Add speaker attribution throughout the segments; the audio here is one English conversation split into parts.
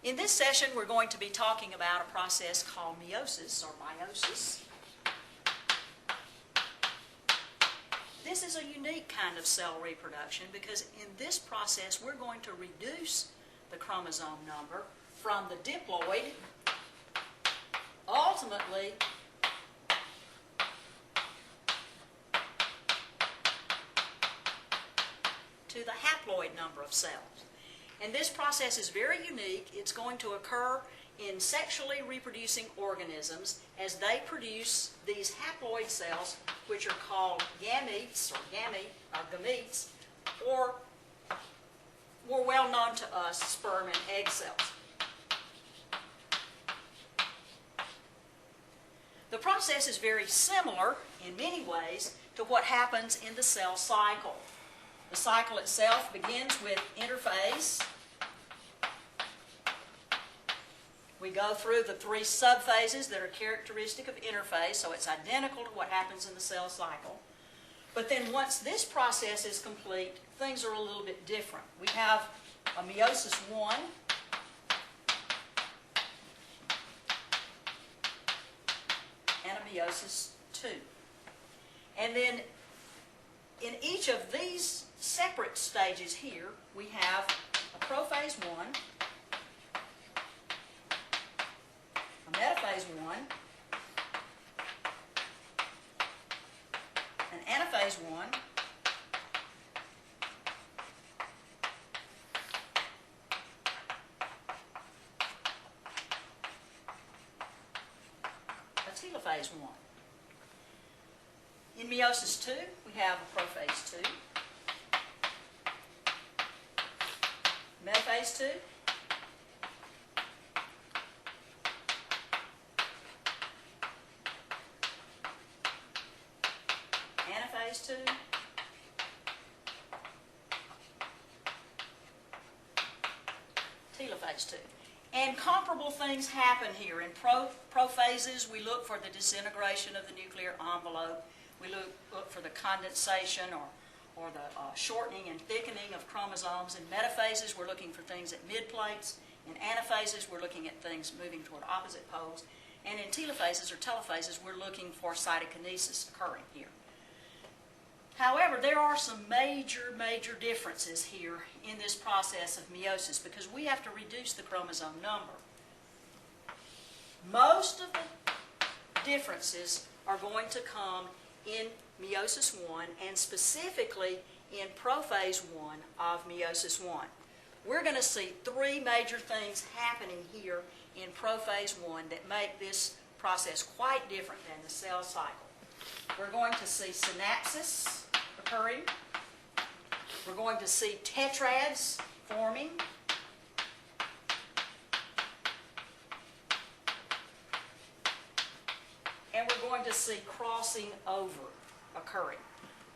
Speaker 1: In this session, we're going to be talking about a process called meiosis, or meiosis. This is a unique kind of cell reproduction because in this process, we're going to reduce the chromosome number from the diploid, ultimately, to the haploid number of cells. And this process is very unique. It's going to occur in sexually reproducing organisms as they produce these haploid cells, which are called gametes, or more well known to us, sperm and egg cells. The process is very similar in many ways to what happens in the cell cycle. The cycle itself begins with interphase. We go through the three subphases that are characteristic of interphase, so it's identical to what happens in the cell cycle. But then once this process is complete, things are a little bit different. We have a meiosis 1, and a meiosis 2. And then in each of these separate stages here, we have a prophase 1, a metaphase 1, an anaphase 1, a telophase 1. In meiosis 2, we have a prophase 2, metaphase 2, anaphase 2, telophase 2. And comparable things happen here. In prophases, we look for the disintegration of the nuclear envelope. We look for the condensation or the shortening and thickening of chromosomes. In metaphases, we're looking for things at midplates. In anaphases, we're looking at things moving toward opposite poles. And in telophases or telophases, we're looking for cytokinesis occurring here. However, there are some major differences here in this process of meiosis because we have to reduce the chromosome number. Most of the differences are going to come in meiosis 1 and specifically in prophase 1 of meiosis 1. We're going to see three major things happening here in prophase 1 that make this process quite different than the cell cycle. We're going to see synapsis occurring. We're going to see tetrads forming. And we're going to see crossing over occurring.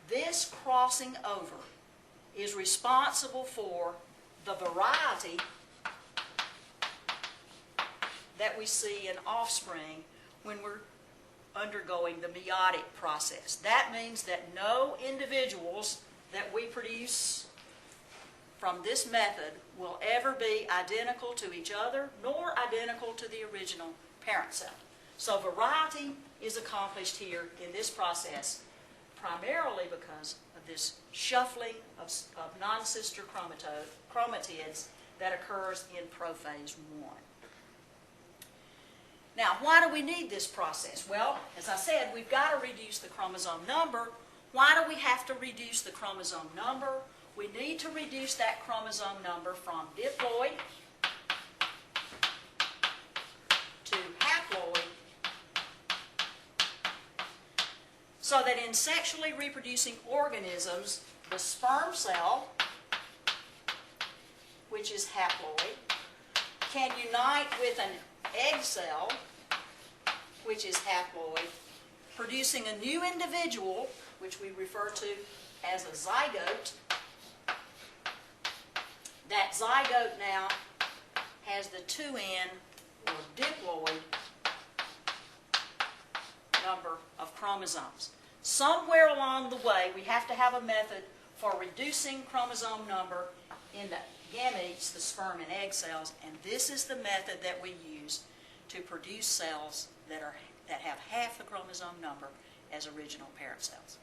Speaker 1: This crossing over is responsible for the variety that we see in offspring when we're undergoing the meiotic process. That means that no individuals that we produce from this method will ever be identical to each other nor identical to the original parent cell. So variety is accomplished here in this process primarily because of this shuffling of non-sister chromatids that occurs in prophase 1. Now, why do we need this process? Well, as I said, we've got to reduce the chromosome number. Why do we have to reduce the chromosome number? We need to reduce that chromosome number from diploid to haploid so that in sexually reproducing organisms, the sperm cell, which is haploid, can unite with an egg cell, which is haploid, producing a new individual, which we refer to as a zygote. That zygote now has the 2n, or diploid, number of chromosomes. Somewhere along the way, we have to have a method for reducing chromosome number in the gametes, the sperm and egg cells, and this is the method that we use to produce cells that have half the chromosome number as original parent cells.